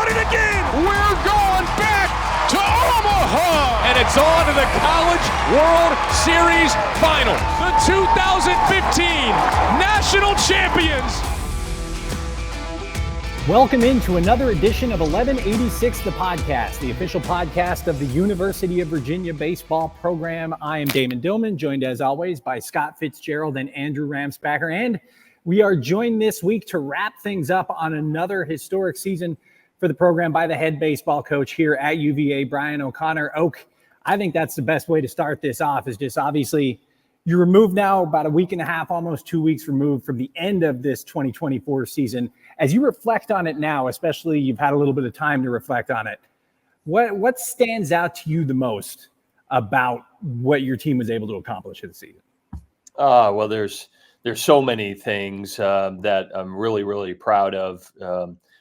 it again. We're going back to Omaha. And it's on to the College World Series Final. The 2015 National Champions. Welcome into another edition of 1186 The Podcast, the official podcast of the University of Virginia baseball program. I am Damon Dillman, joined as always by Scott Fitzgerald and Andrew Ramspacher. And we are joined this week to wrap things up on another historic season for the program by the head baseball coach here at UVA, Brian O'Connor. Oak, I think that's the best way to start this off, is just obviously you're removed now, about a week and a half, almost 2 weeks removed from the end of this 2024 season. As you reflect on it now, especially you've had a little bit of time to reflect on it, what stands out to you the most about what your team was able to accomplish this season? Well, there's so many things that I'm really, really proud of.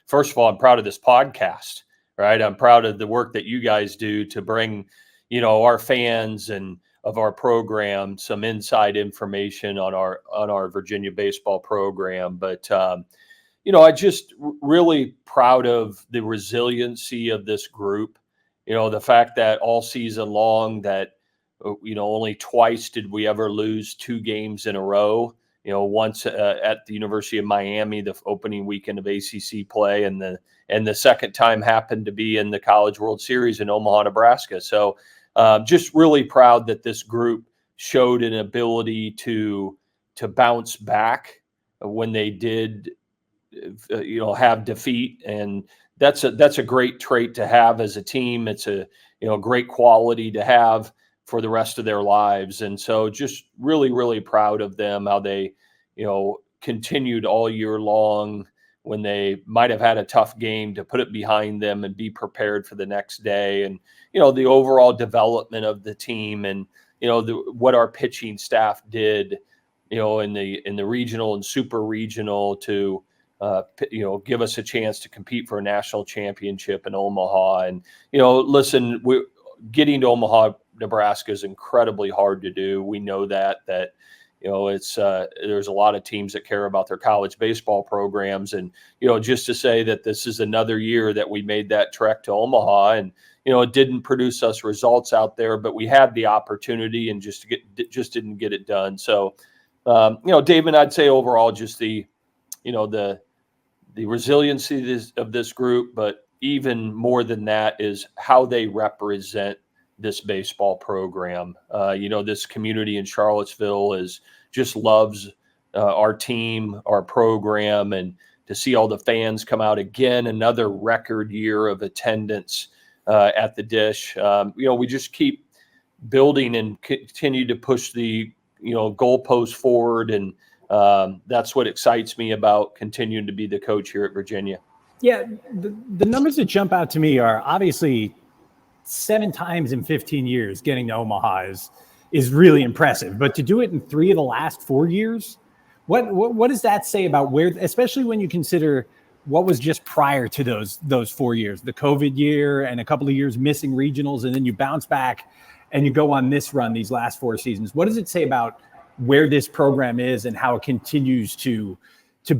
First of all, I'm proud of this podcast, right? I'm proud of the work that you guys do to bring, our fans and of our program some inside information on our Virginia baseball program. But I just really proud of the resiliency of this group. The fact that all season long that only twice did we ever lose 2 games in a row. Once at the University of Miami, the opening weekend of ACC play, and the second time happened to be in the College World Series in Omaha, Nebraska. So just really proud that this group showed an ability to bounce back when they did, have defeat, and that's a great trait to have as a team. It's a great quality to have for the rest of their lives. And so just really, really proud of them, how they, continued all year long when they might have had a tough game to put it behind them and be prepared for the next day. And, the overall development of the team and, what our pitching staff did, in the regional and super regional to, give us a chance to compete for a national championship in Omaha. And, listen, getting to Omaha, Nebraska is incredibly hard to do. We know that it's there's a lot of teams that care about their college baseball programs, and just to say that this is another year that we made that trek to Omaha, and it didn't produce us results out there, but we had the opportunity and just didn't get it done. So David, I'd say overall just the resiliency of this group, but even more than that is how they represent this baseball program. This community in Charlottesville just loves our team, our program, and to see all the fans come out again, another record year of attendance at the Dish. We just keep building and continue to push the goalposts forward, and that's what excites me about continuing to be the coach here at Virginia. Yeah, the numbers that jump out to me are obviously 7 times in 15 years getting to Omaha is really impressive. But to do it in 3 of the last 4 years, what does that say about where, especially when you consider what was just prior to those 4 years, the COVID year and a couple of years missing regionals, and then you bounce back and you go on this run these last 4 seasons? What does it say about where this program is and how it continues to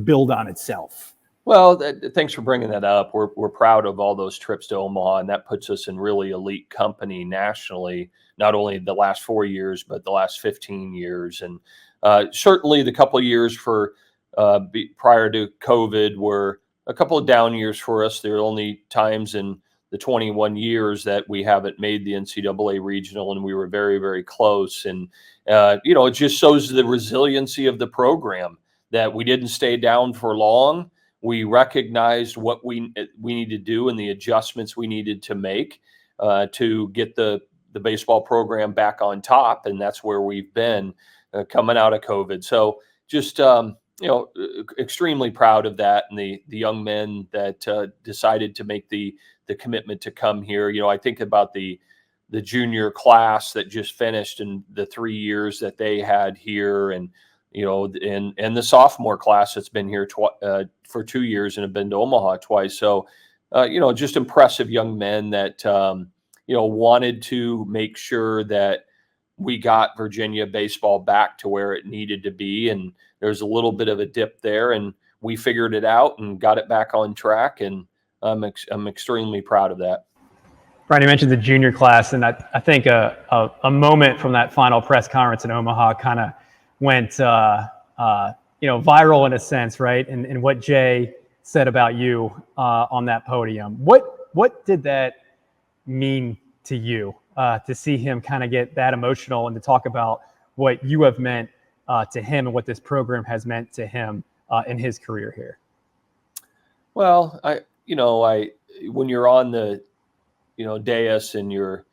build on itself? Well, thanks for bringing that up. We're proud of all those trips to Omaha, and that puts us in really elite company nationally, not only the last 4 years, but the last 15 years. And certainly the couple of years prior to COVID were a couple of down years for us. There are only times in the 21 years that we haven't made the NCAA regional, and we were very, very close. And, it just shows the resiliency of the program, that we didn't stay down for long. We recognized what we needed to do and the adjustments we needed to make to get the baseball program back on top, and that's where we've been coming out of COVID. So just extremely proud of that, and the young men that decided to make the commitment to come here. I think about the junior class that just finished and the 3 years that they had here, and and the sophomore class that's been here for 2 years and have been to Omaha twice. So, just impressive young men that, wanted to make sure that we got Virginia baseball back to where it needed to be. And there's a little bit of a dip there, and we figured it out and got it back on track. And I'm extremely proud of that. Brian, you mentioned the junior class, and I think a moment from that final press conference in Omaha kind of went viral in a sense, right? And what Jay said about you on that podium. What did that mean to you to see him kind of get that emotional and to talk about what you have meant to him and what this program has meant to him in his career here? Well, when you're on the dais and you're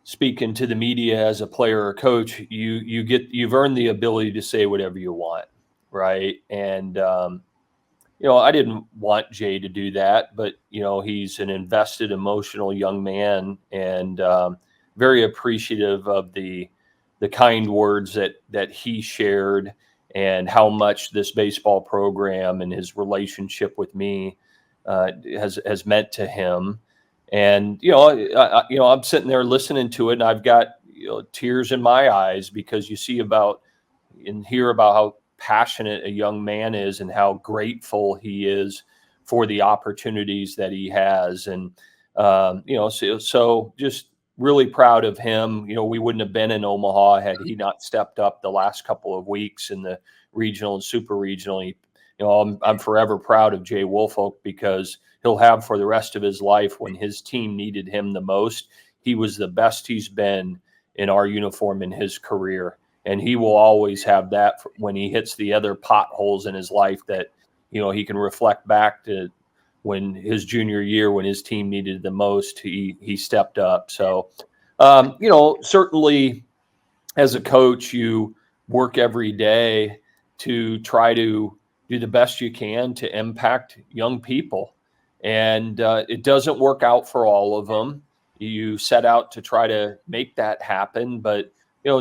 speaking to the media as a player or coach, you've earned the ability to say whatever you want, right? And I didn't want Jay to do that, but he's an invested, emotional young man, and very appreciative of the kind words that he shared, and how much this baseball program and his relationship with me has meant to him. And I'm sitting there listening to it, and I've got tears in my eyes, because you see about and hear about how passionate a young man is and how grateful he is for the opportunities that he has. And so just really proud of him. We wouldn't have been in Omaha had he not stepped up the last couple of weeks in the regional and super regional. I'm forever proud of Jay Woolfolk, because he'll have for the rest of his life, when his team needed him the most, he was the best he's been in our uniform in his career. And he will always have that when he hits the other potholes in his life, that, he can reflect back to when his junior year, when his team needed the most, he stepped up. So, certainly as a coach, you work every day to try to do the best you can to impact young people. And it doesn't work out for all of them. You set out to try to make that happen. But,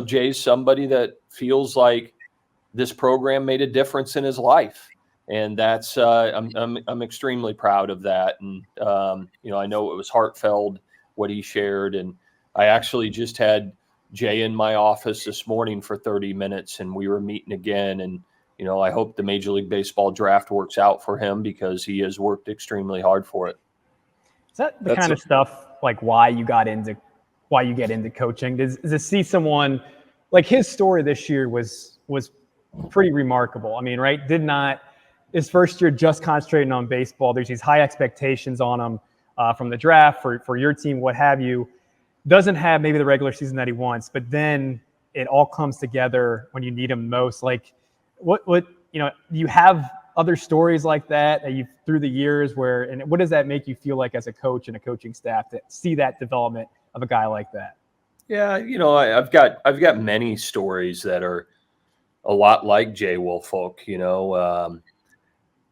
Jay's somebody that feels like this program made a difference in his life. And that's I'm extremely proud of that. And, I know it was heartfelt what he shared. And I actually just had Jay in my office this morning for 30 minutes, and we were meeting again. And, I hope the Major League Baseball draft works out for him, because he has worked extremely hard for it. Is that the kind of stuff, like why you get into coaching? Is to see someone like his story this year was pretty remarkable. I mean, right? His first year just concentrating on baseball. There's these high expectations on him from the draft for your team, what have you. Doesn't have maybe the regular season that he wants, but then it all comes together when you need him most. Like, what you have other stories like that you've through the years and what does that make you feel like as a coach and a coaching staff to see that development of a guy like that? Yeah, I've got many stories that are a lot like Jay Woolfolk.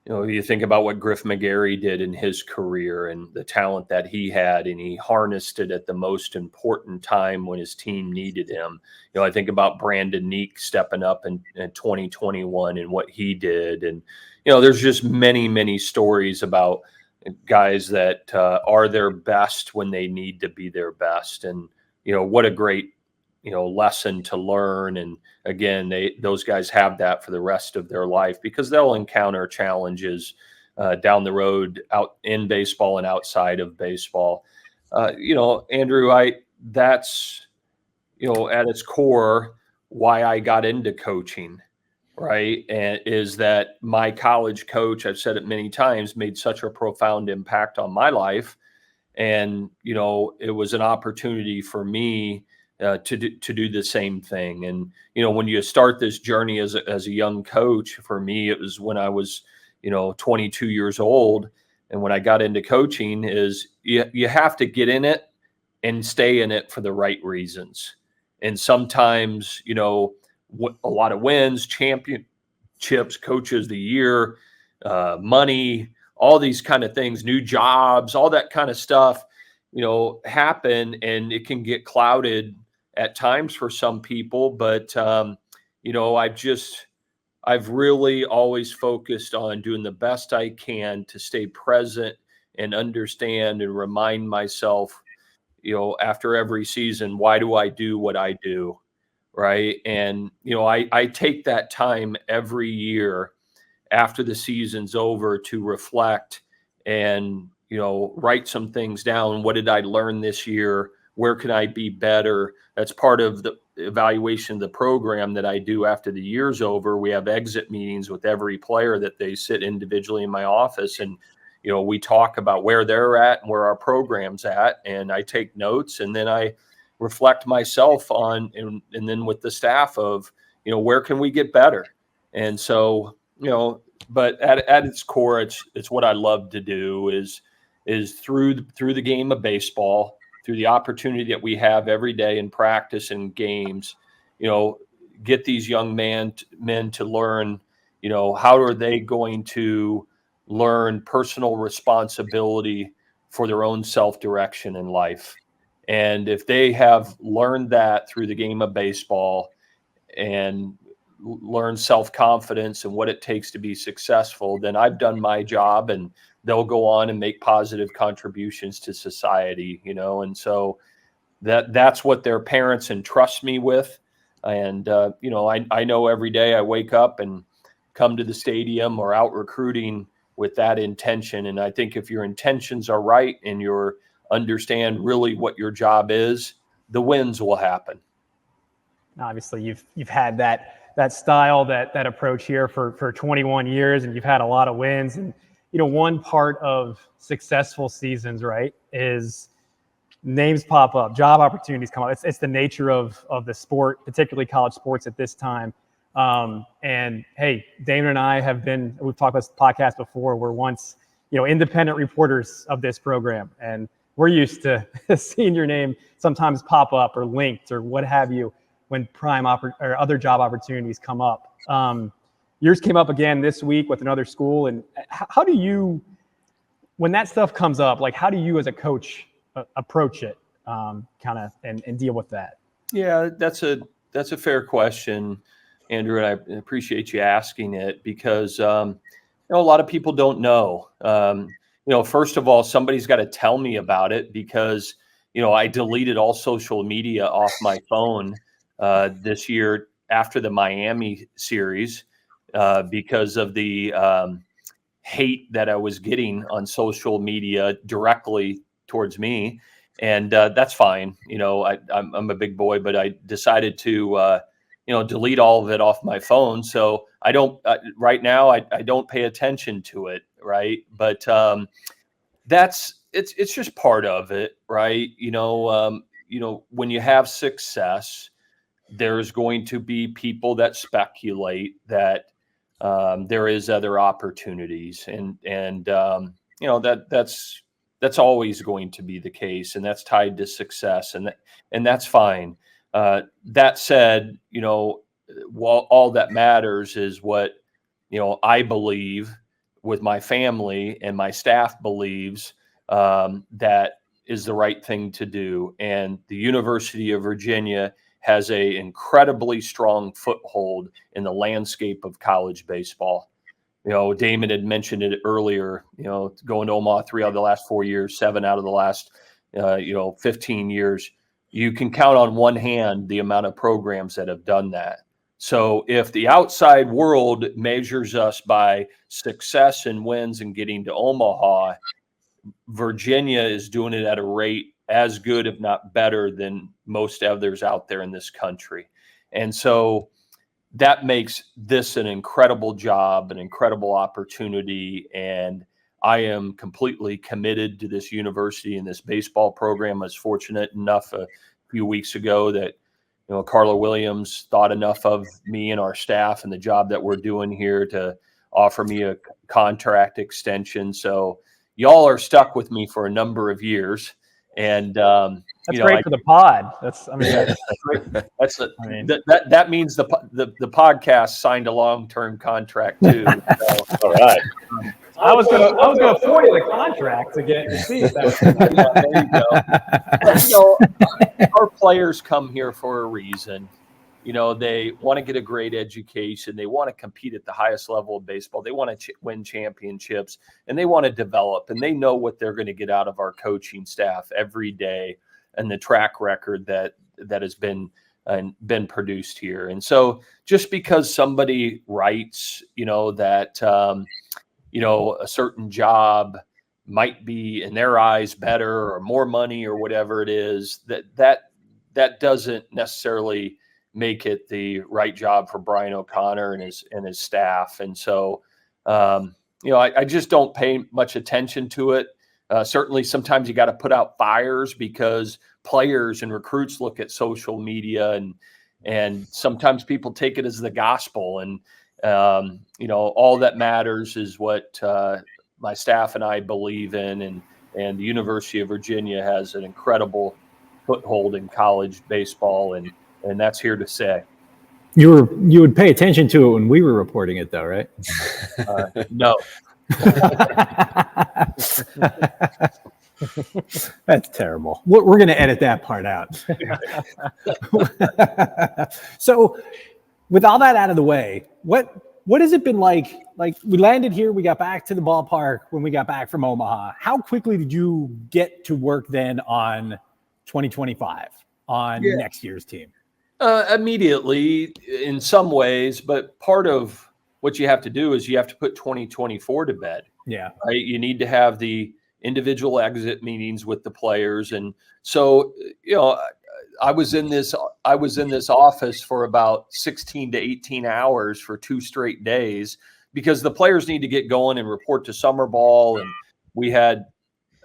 You think about what Griff McGarry did in his career and the talent that he had, and he harnessed it at the most important time when his team needed him. I think about Brandon Neek stepping up in 2021 and what he did. And, there's just many, many stories about guys that are their best when they need to be their best. And, what a great, lesson to learn. And again, those guys have that for the rest of their life, because they'll encounter challenges down the road out in baseball and outside of baseball. Andrew, that's, at its core, why I got into coaching, right? And is that my college coach, I've said it many times, made such a profound impact on my life. And, it was an opportunity for me to do the same thing. And, when you start this journey as a young coach, for me, it was when I was, 22 years old. And when I got into coaching, is you have to get in it and stay in it for the right reasons. And sometimes, a lot of wins, championships, coaches of the year, money, all these kind of things, new jobs, all that kind of stuff, happen, and it can get clouded at times for some people. But, I've really always focused on doing the best I can to stay present and understand and remind myself, after every season, why do I do what I do? Right. And, I take that time every year after the season's over to reflect and, write some things down. What did I learn this year? Where can I be better? That's part of the evaluation of the program that I do after the year's over. We have exit meetings with every player that they sit individually in my office. And, we talk about where they're at and where our program's at. And I take notes, and then I reflect myself on, and then with the staff of, where can we get better? And so, but at its core, it's what I love to do is through the game of baseball, through the opportunity that we have every day in practice and games, get these young men to learn, how are they going to learn personal responsibility for their own self-direction in life. And if they have learned that through the game of baseball and learn self-confidence and what it takes to be successful, then I've done my job, and they'll go on and make positive contributions to society, and so that's what their parents entrust me with. And, I know every day I wake up and come to the stadium or out recruiting with that intention. And I think if your intentions are right and you understand really what your job is, the wins will happen. Obviously you've had that style, that approach here for 21 years, and you've had a lot of wins. And, one part of successful seasons, right, is names pop up, job opportunities come up. It's the nature of the sport, particularly college sports at this time. And hey, Damon and I we've talked about this podcast before. We're once, independent reporters of this program, and we're used to seeing your name sometimes pop up or linked or what have you when prime or other job opportunities come up. Yours came up again this week with another school. And how do you, when that stuff comes up, like how do you as a coach approach it and deal with that? Yeah, that's a fair question, Andrew, and I appreciate you asking it because a lot of people don't know. First of all, somebody's got to tell me about it because I deleted all social media off my phone this year after the Miami series because of the hate that I was getting on social media directly towards me. And that's fine. I'm a big boy, but I decided to, delete all of it off my phone. So I don't, right now, I don't pay attention to it. Right. But it's just part of it. Right. When you have success, there's going to be people that speculate that there is other opportunities, and that's always going to be the case, and that's tied to success, and that's fine. That said, all that matters is what I believe with my family and my staff believes that is the right thing to do, and the University of Virginia has an incredibly strong foothold in the landscape of college baseball. Damon had mentioned it earlier, going to Omaha 3 out of the last 4 years, 7 out of the last, 15 years. You can count on one hand the amount of programs that have done that. So if the outside world measures us by success and wins and getting to Omaha, Virginia is doing it at a rate as good, if not better, than most others out there in this country. And so that makes this an incredible job, an incredible opportunity. And I am completely committed to this university and this baseball program. I was fortunate enough a few weeks ago that, Carla Williams thought enough of me and our staff and the job that we're doing here to offer me a contract extension. So y'all are stuck with me for a number of years. And that's great for the pod. That means the podcast signed a long-term contract too. So, all right. I was gonna forward the contract to get to see that. There you go. Our players come here for a reason. They want to get a great education. They want to compete at the highest level of baseball. They want to win championships, and they want to develop, and they know what they're going to get out of our coaching staff every day and the track record that has been produced here. And so just because somebody writes, that, a certain job might be in their eyes better or more money or whatever it is, that doesn't necessarily make it the right job for Brian O'Connor and his staff. And so, I just don't pay much attention to it. Certainly sometimes you got to put out fires because players and recruits look at social media and sometimes people take it as the gospel. And, all that matters is what my staff and I believe in. And the University of Virginia has an incredible foothold in college baseball. And that's here to stay. You would pay attention to it when we were reporting it, though, right? No. That's terrible. We're going to edit that part out. So, with all that out of the way, what has it been like? Like, we landed here, we got back to the ballpark when we got back from Omaha. How quickly did you get to work then on 2025 on next year's team? Immediately in some ways, but part of what you have to do is you have to put 2024 to bed. Yeah. Right. You need to have the individual exit meetings with the players. And so, I was in this office for about 16 to 18 hours for 2 straight days because the players need to get going and report to summer ball. And we had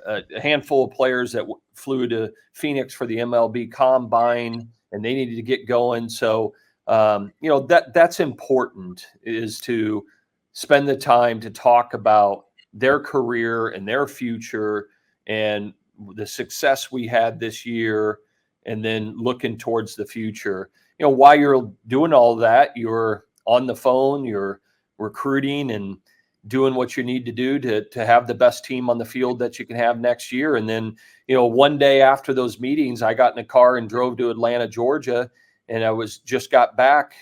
a handful of players that flew to Phoenix for the MLB Combine, and they needed to get going. So, that's important, is to spend the time to talk about their career and their future and the success we had this year, and then looking towards the future. While you're doing all that, you're on the phone, you're recruiting and doing what you need to do to have the best team on the field that you can have next year. And then, one day after those meetings, I got in a car and drove to Atlanta, Georgia, and I just got back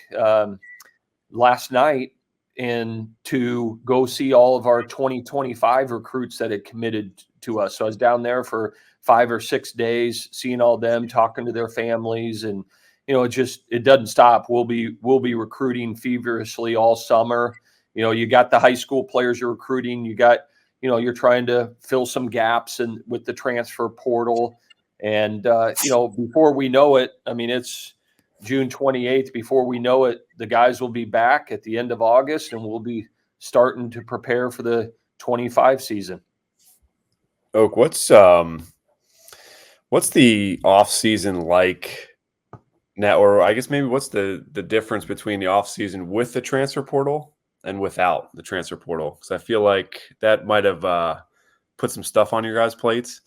last night and to go see all of our 2025 recruits that had committed to us. So I was down there for 5 or 6 days, seeing all them, talking to their families, and it doesn't stop. We'll be recruiting feverishly all summer. You got the high school players you're recruiting. You got, you're trying to fill some gaps with the transfer portal. And, before we know it, it's June 28th. Before we know it, the guys will be back at the end of August, and we'll be starting to prepare for the 25 season. Oak, what's the off season like now, or I guess maybe what's the difference between the off season with the transfer portal and without the transfer portal? Because I feel like that might have put some stuff on your guys' plates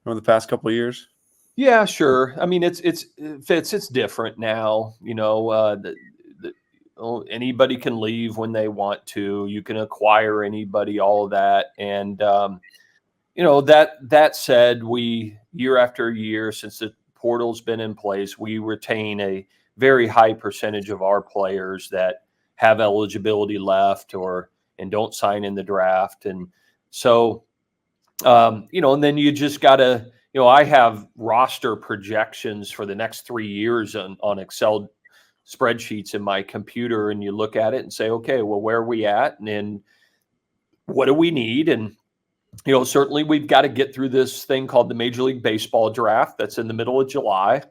over the past couple of years. Yeah, sure. It's different now. Anybody can leave when they want to. You can acquire anybody, all of that. And, that said, we, year after year, since the portal's been in place, we retain a very high percentage of our players that have eligibility left and don't sign in the draft. And so, and then you just got to, I have roster projections for the next 3 years on Excel spreadsheets in my computer, and you look at it and say, okay, well, where are we at? And then what do we need? And, certainly we've got to get through this thing called the Major League Baseball draft that's in the middle of July.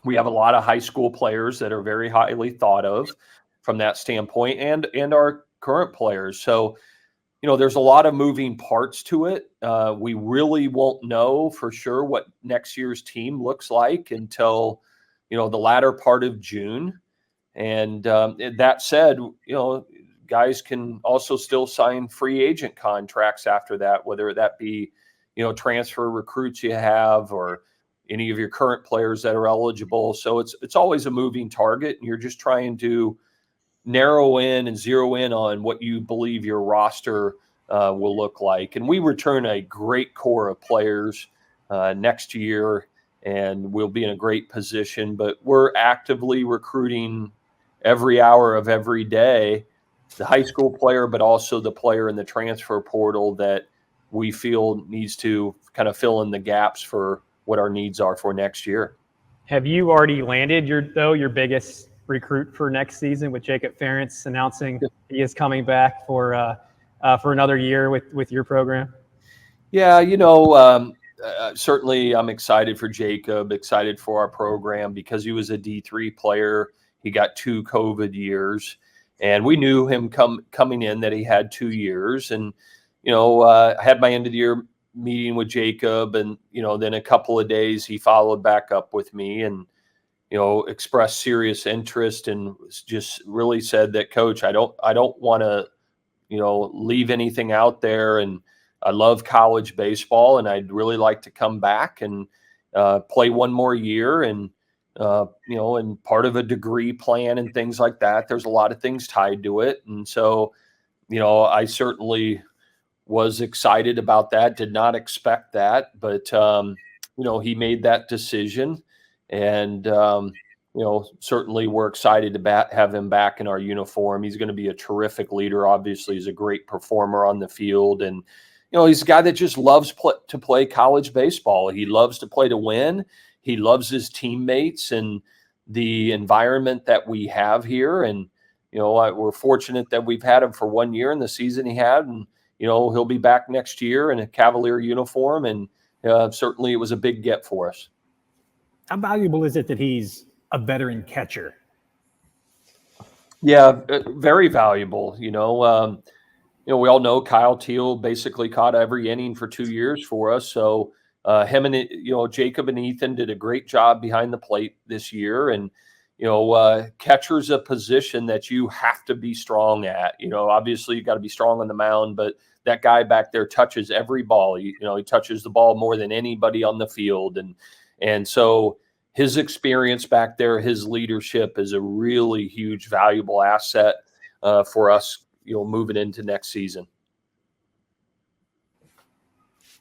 We have a lot of high school players that are very highly thought of from that standpoint, and our current players. So, there's a lot of moving parts to it. We really won't know for sure what next year's team looks like until, the latter part of June. And that said, guys can also still sign free agent contracts after that, whether that be, transfer recruits you have or any of your current players that are eligible. So it's always a moving target, and you're just trying to narrow in and zero in on what you believe your roster will look like. And we return a great core of players next year, and we'll be in a great position. But we're actively recruiting every hour of every day, the high school player, but also the player in the transfer portal that we feel needs to kind of fill in the gaps for what our needs are for next year. Have you already landed your biggest recruit for next season, with Jacob Ference announcing he is coming back for another year with your program? Yeah, certainly I'm excited for Jacob, excited for our program because he was a D3 player. He got 2 COVID years, and we knew him coming in that he had 2 years. And, I had my end of the year meeting with Jacob, and, then a couple of days he followed back up with me and, expressed serious interest and just really said that, Coach, I don't want to, leave anything out there. And I love college baseball, and I'd really like to come back and play one more year. And, and part of a degree plan and things like that, there's a lot of things tied to it. And so, I certainly was excited about that, did not expect that, but, he made that decision. And, certainly we're excited to have him back in our uniform. He's going to be a terrific leader. Obviously, he's a great performer on the field. And, he's a guy that just loves to play college baseball. He loves to play to win. He loves his teammates and the environment that we have here. And, we're fortunate that we've had him for 1 year in the season he had. And, he'll be back next year in a Cavalier uniform. And certainly it was a big get for us. How valuable is it that he's a veteran catcher? Yeah, very valuable. We all know Kyle Teal basically caught every inning for 2 years for us. So him and Jacob and Ethan did a great job behind the plate this year. And catcher's a position that you have to be strong at. Obviously you got to be strong on the mound, but that guy back there touches every ball. He touches the ball more than anybody on the field, and so his experience back there, his leadership is a really huge, valuable asset for us, moving into next season.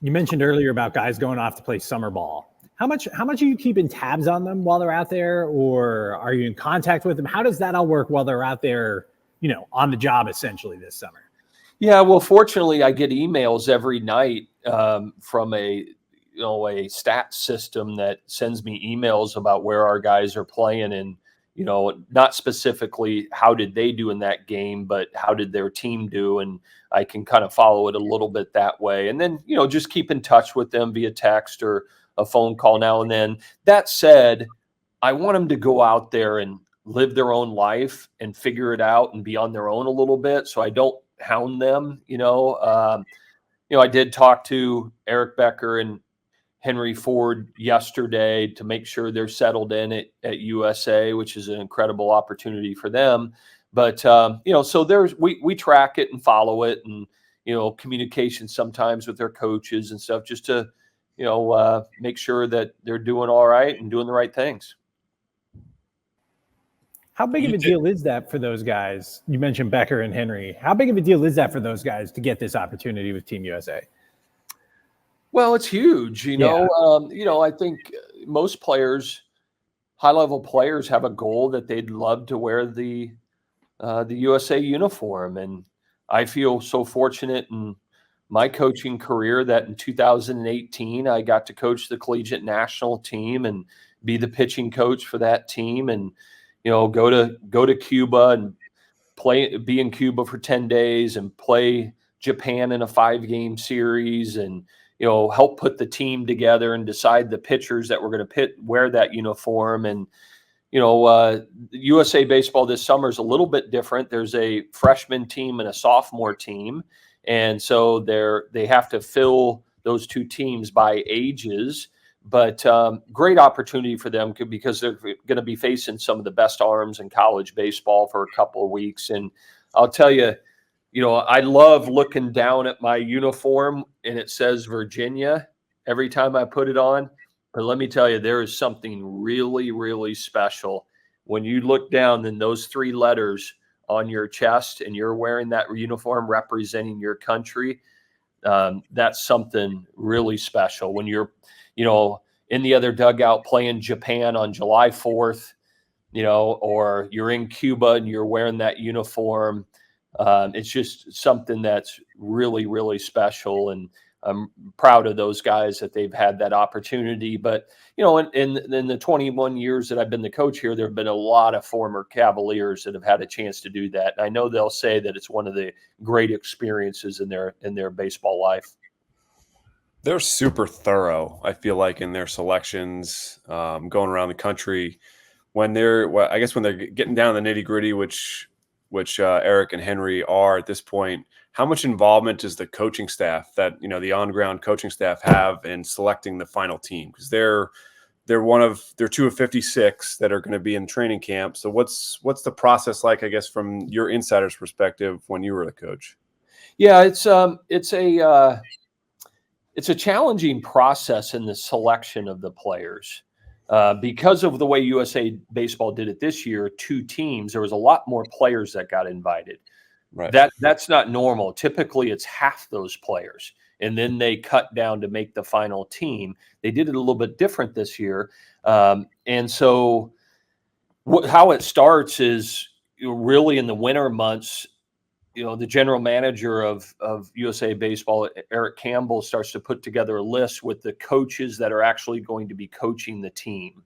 You mentioned earlier about guys going off to play summer ball. How much are you keeping tabs on them while they're out there, or are you in contact with them? How does that all work while they're out there, on the job essentially this summer? Yeah, well, fortunately, I get emails every night from a stat system that sends me emails about where our guys are playing, and not specifically how did they do in that game, but how did their team do, and I can kind of follow it a little bit that way. And then just keep in touch with them via text or a phone call now and then. That said, I want them to go out there and live their own life and figure it out and be on their own a little bit, so I don't hound them. I did talk to Eric Becker and Henry Ford yesterday to make sure they're settled in at USA, which is an incredible opportunity for them. But so we track it and follow it, and communication sometimes with their coaches and stuff, just to make sure that they're doing all right and doing the right things. How big of a deal is that for those guys? You mentioned Becker and Henry. How big of a deal is that for those guys to get this opportunity with Team USA? Well, it's huge. I think most players, high-level players, have a goal that they'd love to wear the USA uniform. And I feel so fortunate in my coaching career that in 2018, I got to coach the collegiate national team and be the pitching coach for that team, and go to Cuba and be in Cuba for 10 days and play Japan in a 5-game series, and help put the team together and decide the pitchers that were going to wear that uniform. And USA baseball this summer is a little bit different. There's a freshman team and a sophomore team, and so they have to fill those two teams by ages. But great opportunity for them because they're going to be facing some of the best arms in college baseball for a couple of weeks. And I'll tell you, I love looking down at my uniform and it says Virginia every time I put it on. But let me tell you, there is something really, really special when you look down and those 3 letters on your chest and you're wearing that uniform representing your country. That's something really special when you're in the other dugout playing Japan on July 4th, or you're in Cuba and you're wearing that uniform. It's just something that's really, really special. And I'm proud of those guys that they've had that opportunity. But, in the 21 years that I've been the coach here, there have been a lot of former Cavaliers that have had a chance to do that. And I know they'll say that it's one of the great experiences in their baseball life. They're super thorough, I feel like, in their selections, going around the country. When they're getting down to the nitty gritty, which Eric and Henry are at this point, how much involvement does the coaching staff, that the on ground coaching staff, have in selecting the final team? Because they're two of 56 that are going to be in training camp. So what's the process like, I guess, from your insider's perspective when you were the coach? Yeah, it's a challenging process in the selection of the players. Because of the way USA Baseball did it this year, 2 teams, there was a lot more players that got invited. Right. That's not normal. Typically, it's half those players, and then they cut down to make the final team. They did it a little bit different this year. And so how it starts is really in the winter months. The general manager of USA Baseball, Eric Campbell, starts to put together a list with the coaches that are actually going to be coaching the team,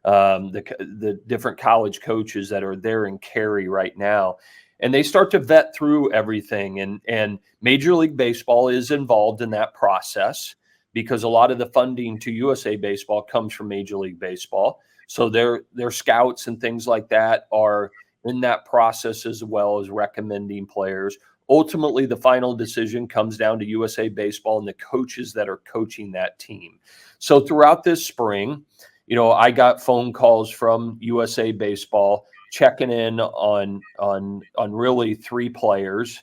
the different college coaches that are there in Cary right now. And they start to vet through everything. And Major League Baseball is involved in that process because a lot of the funding to USA Baseball comes from Major League Baseball. So their scouts and things like that are in that process, as well as recommending players. Ultimately, the final decision comes down to USA Baseball and the coaches that are coaching that team. So throughout this spring, I got phone calls from USA Baseball checking in on really 3 players,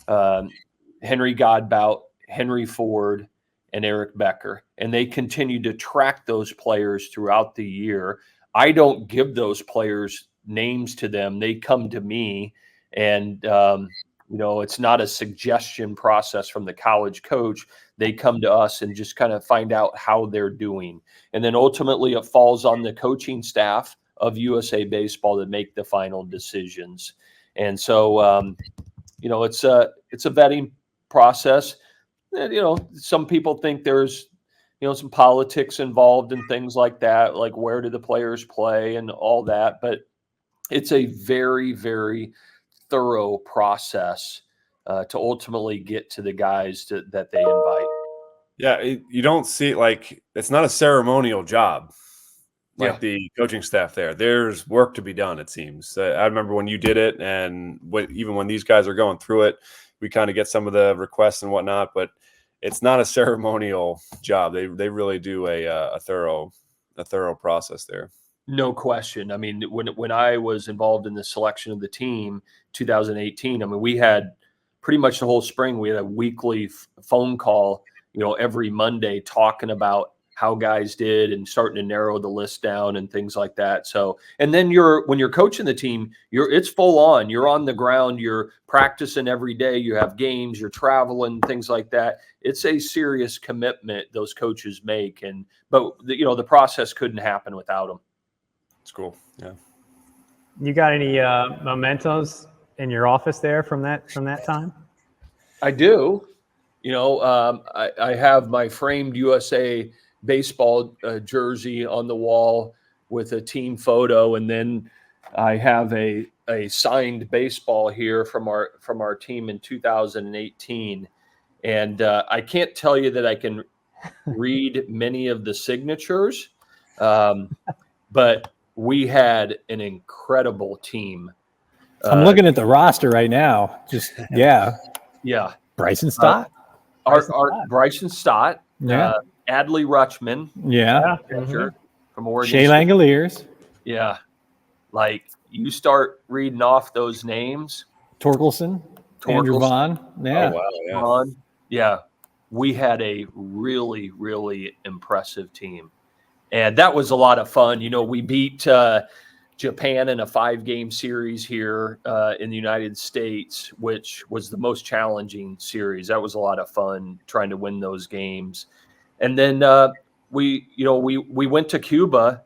Henry Godbout, Henry Ford, and Eric Becker. And they continue to track those players throughout the year. I don't give those players names to them. They come to me, and it's not a suggestion process from the college coach. They come to us and just kind of find out how they're doing. And then ultimately it falls on the coaching staff of USA Baseball to make the final decisions. And so, it's a vetting process. And, some people think there's, some politics involved and things like that, like where do the players play and all that. But it's a very, very thorough process to ultimately get to the guys that they invite. Yeah, you don't see it like it's not a ceremonial job like the coaching staff there. There's work to be done, it seems. I remember when you did it, and even when these guys are going through it, we kind of get some of the requests and whatnot, but it's not a ceremonial job. They really do a thorough process there. No question. I mean, when I was involved in the selection of the team, 2018, I mean, we had pretty much the whole spring. We had a weekly phone call, every Monday, talking about how guys did and starting to narrow the list down and things like that. So, and then when you're coaching the team, it's full on. You're on the ground. You're practicing every day. You have games. You're traveling, things like that. It's a serious commitment those coaches make, but the process couldn't happen without them. It's cool. Yeah. You got any mementos in your office there from that time? I do. I have my framed USA Baseball jersey on the wall with a team photo, and then I have a signed baseball here from our team in 2018. And I can't tell you that I can read many of the signatures, but we had an incredible team. I'm looking at the roster right now. Yeah. Bryson Stott. Bryson Stott. Yeah. Adley Rutschman. Yeah. Pitcher from Oregon. Shea Langoliers. Yeah. Like, you start reading off those names. Torkelson. Andrew Vaughn. Yeah. Oh, wow. Yeah. Vaughn. Yeah. We had a really, really impressive team. And that was a lot of fun. We beat Japan in a 5-game series here in the United States, which was the most challenging series. That was a lot of fun trying to win those games. And then we went to Cuba,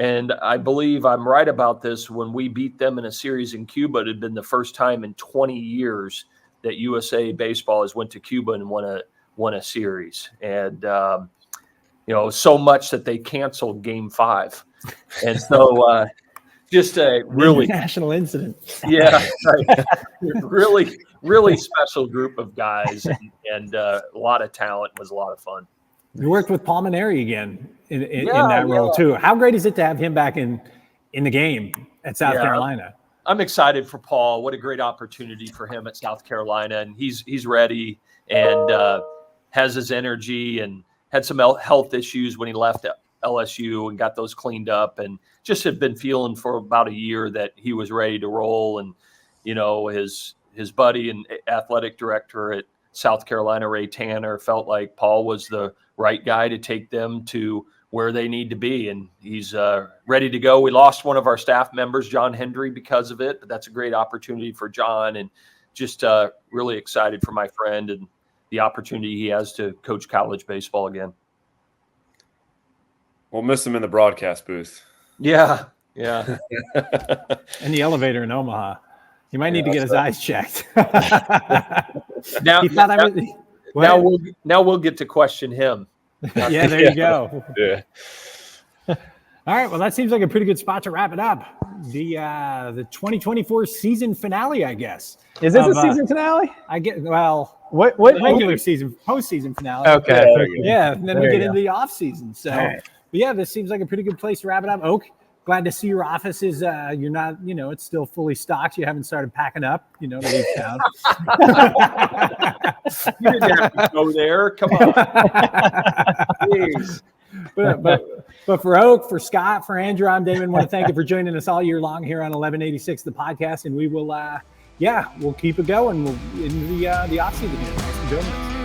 and I believe I'm right about this. When we beat them in a series in Cuba, it had been the first time in 20 years that USA Baseball has went to Cuba and won a series. And so much that they canceled Game 5. And so just a really national incident. Yeah. Really, really special group of guys, and a lot of talent. It was a lot of fun. You worked with Paul Maneri again in that role too. How great is it to have him back in the game at South Carolina? I'm excited for Paul. What a great opportunity for him at South Carolina, and he's ready and has his energy, and had some health issues when he left LSU and got those cleaned up, and just had been feeling for about a year that he was ready to roll. And his buddy and athletic director at South Carolina, Ray Tanner, felt like Paul was the right guy to take them to where they need to be, and he's ready to go. We lost one of our staff members, John Hendry, because of it, but that's a great opportunity for John, and just really excited for my friend and the opportunity he has to coach college baseball again. We'll miss him in the broadcast booth. Yeah. And the elevator in Omaha. He might need to get his eyes checked. Now we'll get to question him. Yeah, there you go. Yeah. All right, well, that seems like a pretty good spot to wrap it up. The 2024 season finale, I guess. Is this a season finale? What regular season, postseason finale. Okay. Yeah, and then we get into the off season. So, but yeah, this seems like a pretty good place to wrap it up. Oak, glad to see your office is. You're not, it's still fully stocked. You haven't started packing up, to leave town. You didn't have to go there. Come on. Please. But for Oak, for Scott, for Andrew, I'm Damon. I want to thank you for joining us all year long here on 1186, the podcast, and we will, we'll keep it going. We'll in the off season here. Thanks for joining us.